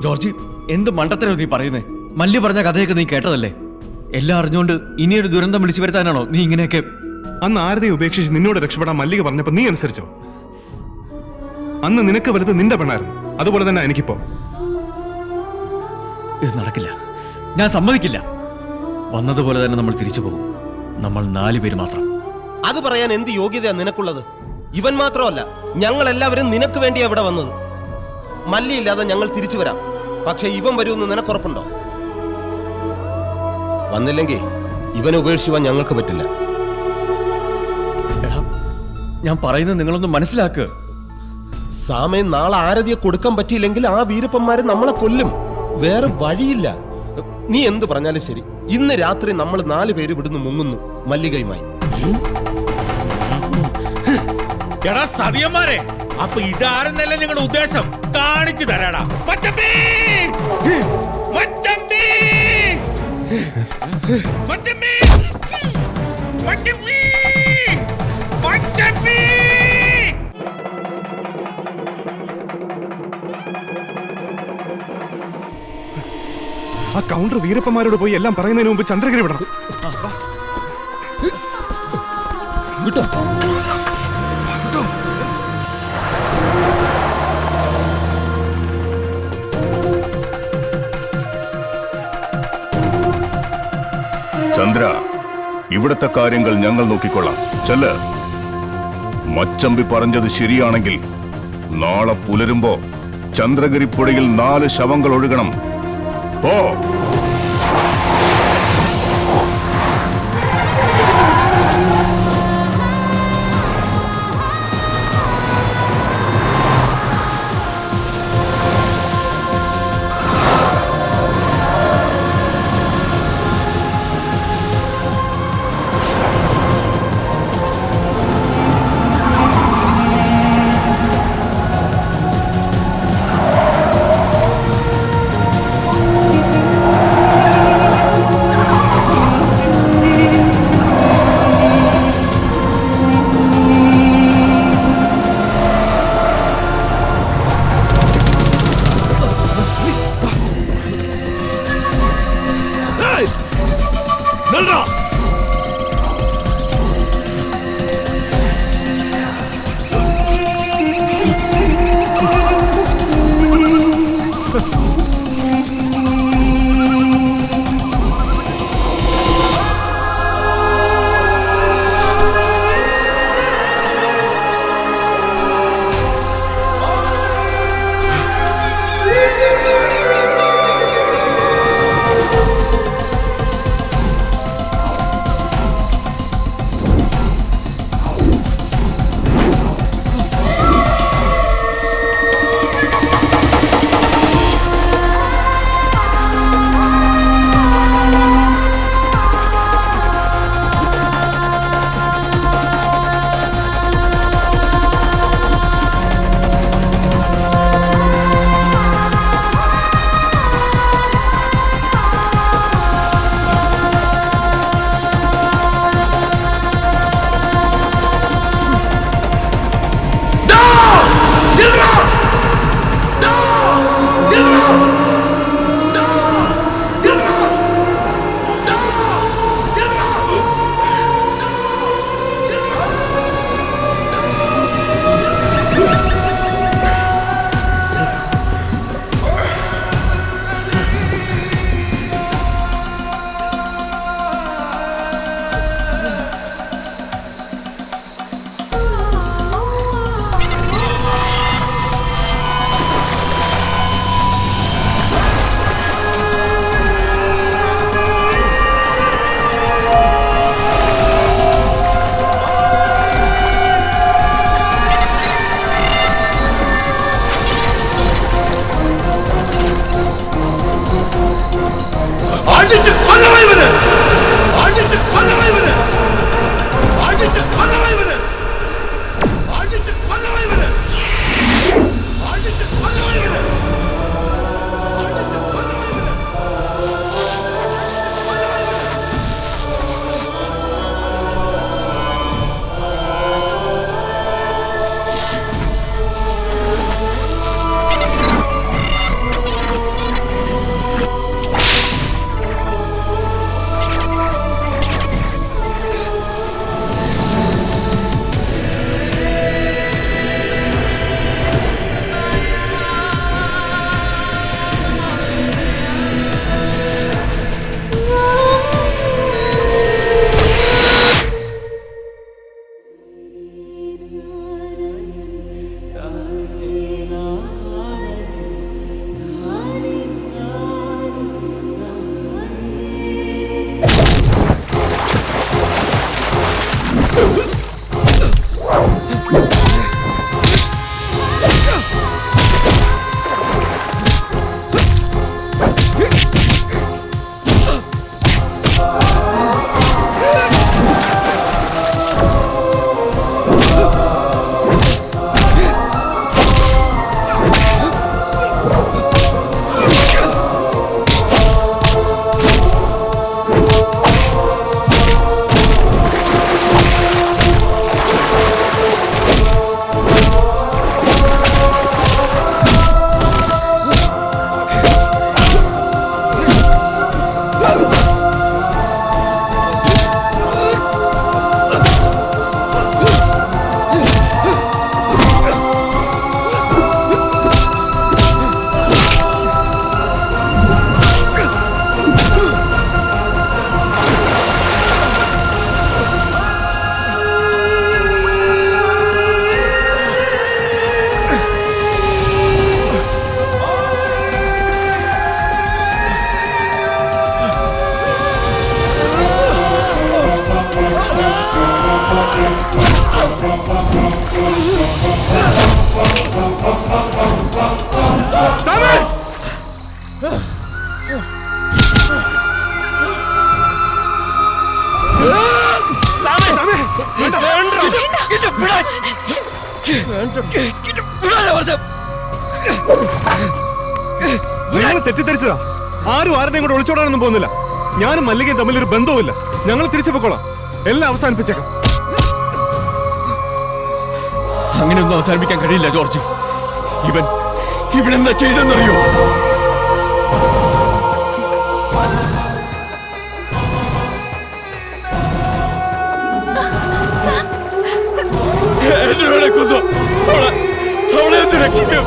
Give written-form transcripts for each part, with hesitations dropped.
Georgy, എന്ത് മണ്ടത്തരോ നീ പറയുന്നേ? മല്ലി പറഞ്ഞ കഥയൊക്കെ നീ കേട്ടതല്ലേ? എല്ലാം അറിഞ്ഞുകൊണ്ട് ഇനിയൊരു ദുരന്തം വിളിച്ചു വരുത്താനാണോ നീ ഇങ്ങനെയൊക്കെ? അന്ന് ആരതയെ ഉപേക്ഷിച്ച് നിന്നോട് രക്ഷപ്പെടാൻ മല്ലിക പറഞ്ഞപ്പോ നീ അനുസരിച്ചോ? അന്ന് നിനക്ക് വലുത് നിന്റെ പെണ്ണായിരുന്നു, അതുപോലെ തന്നെ എനിക്കിപ്പോ. ഇത് നടക്കില്ല, ഞാൻ സമ്മതിക്കില്ല. വന്നതുപോലെ തന്നെ നമ്മൾ തിരിച്ചു പോകും. നമ്മൾ 4 പേര് മാത്രം. അത് പറയാൻ എന്ത് യോഗ്യതയാ നിനക്കുള്ളത്? ഇവൻ മാത്രമല്ല, ഞങ്ങൾ എല്ലാവരും നിനക്ക് വേണ്ടിയാ ഇവിടെ വന്നത്. മല്ലിയില്ലാതെ ഞങ്ങൾ തിരിച്ചു വരാം. പക്ഷെ ഇവൻ വരുമെന്ന് നിനക്കുറപ്പുണ്ടോ? വന്നില്ലെങ്കിൽ ഇവനെ ഉപേക്ഷിക്കുവാൻ ഞങ്ങൾക്ക് പറ്റില്ല. എടാ, ഞാൻ പറയുന്നത് നിങ്ങളൊന്ന് മനസ്സിലാക്കുക. സാമയം നാളെ ആരതിയെ കൊടുക്കാൻ പറ്റിയില്ലെങ്കിൽ ആ വീരപ്പന്മാരെ നമ്മളെ കൊല്ലും. വേറെ വഴിയില്ല. നീ എന്ത് പറഞ്ഞാലും ശരി, ഇന്ന് രാത്രി നമ്മൾ 4 പേര് ഇവിടുന്ന് മുങ്ങുന്നു മല്ലികയുമായി. എടാ സതിയന്മാരെ, അപ്പൊ ഇതാരെന്നല്ല നിങ്ങളുടെ ഉദ്ദേശം? കാണിച്ചു തരാടാ. മച്ചമ്പി! മച്ചമ്പി! മച്ചമ്പി! മച്ചമ്പി! മച്ചമ്പി! ആ കൗണ്ടർ വീരപ്പന്മാരോട് പോയി എല്ലാം പറയുന്നതിന് മുമ്പ് ചന്ദ്രഗിരി വിടണം. വിട്ടോ? ചന്ദ്ര, ഇവിടുത്തെ കാര്യങ്ങൾ ഞങ്ങൾ നോക്കിക്കൊള്ളാം. ചെല്ല്. മച്ചമ്പി പറഞ്ഞത് ശരിയാണെങ്കിൽ നാളെ പുലരുമ്പോ ചന്ദ്രഗിരിപ്പുഴയിൽ 4 ശവങ്ങൾ ഒഴുകണം. പോ. ഞങ്ങൾ തെറ്റിദ്ധരിച്ചതാ. ആരും ആരുടെയും കൂടെ ഒളിച്ചോടാനൊന്നും പോകുന്നില്ല. ഞാനും മല്ലികയും തമ്മിലൊരു ബന്ധവുമില്ല. ഞങ്ങൾ തിരിച്ചു പൊക്കോളാം. എല്ലാം അവസാനിപ്പിച്ചേക്കാം. അങ്ങനെയൊന്നും അവസാനിപ്പിക്കാൻ കഴിയില്ല ജോർജ്. ഇവൻ എന്താ ചെയ്തെന്നറിയോ? എന്നെ കൊന്നു. അവളെ ഒന്ന് രക്ഷിക്കും.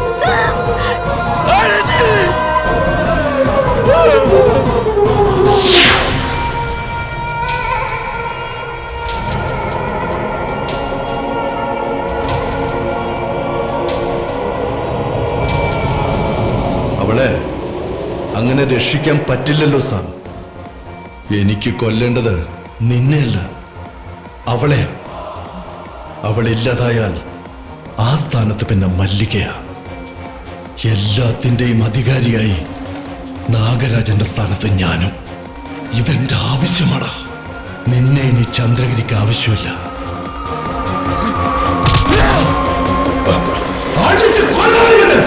അവളെ അങ്ങനെ രക്ഷിക്കാൻ പറ്റില്ലല്ലോ സാം. എനിക്ക് കൊല്ലേണ്ടത് നിന്നെയല്ല, അവളെയാ. അവളില്ലാതായാൽ ആ സ്ഥാനത്ത് പിന്നെ മല്ലികയാ. എല്ലാത്തിൻ്റെയും അധികാരിയായി നാഗരാജന്റെ സ്ഥാനത്ത് ഞാനും. ഇതെന്റെ ആവശ്യമാടാ. നിന്നെ ഇനി ചന്ദ്രഗിരിക്ക് ആവശ്യമില്ല. അടിച്ച് കൊല്ലവനെ!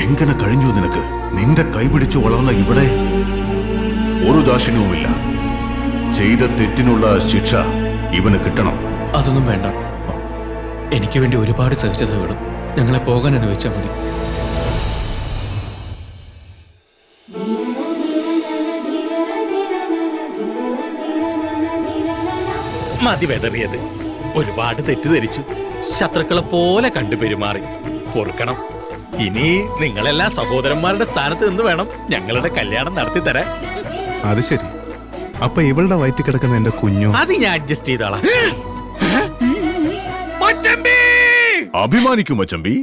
എങ്ങനെ കഴിഞ്ഞു നിനക്ക്? നിന്റെ കൈപിടിച്ചു വളർന്ന ഇവിടെ ഒരു ദാക്ഷിണ്യവുമില്ല. ചെയ്ത തെറ്റിനുള്ള ശിക്ഷ ഇവന് കിട്ടണം. അതൊന്നും വേണ്ട. എനിക്ക് വേണ്ടി ഒരുപാട് സഹിച്ചത് വേണം. ഞങ്ങളെ പോകാൻ അനുവദിച്ചാൽ മതി. മതി വെതറിയത്. ഒരുപാട് തെറ്റിദ്ധരിച്ചു. ശത്രുക്കളെ പോലെ കണ്ടു പെരുമാറി. പൊറുക്കണം. ഇനി നിങ്ങളെല്ലാം സഹോദരന്മാരുടെ സ്ഥാനത്ത് നിന്ന് വേണം ഞങ്ങളുടെ കല്യാണം നടത്തി തരാൻ. അത് ശരി. അപ്പൊ ഇവളുടെ വയറ്റിൽ കിടക്കുന്ന എന്റെ കുഞ്ഞു അത് ഞാൻ അഡ്ജസ്റ്റ് ചെയ്തോളാം. അഭിമാനിക്കും മച്ചമ്പി.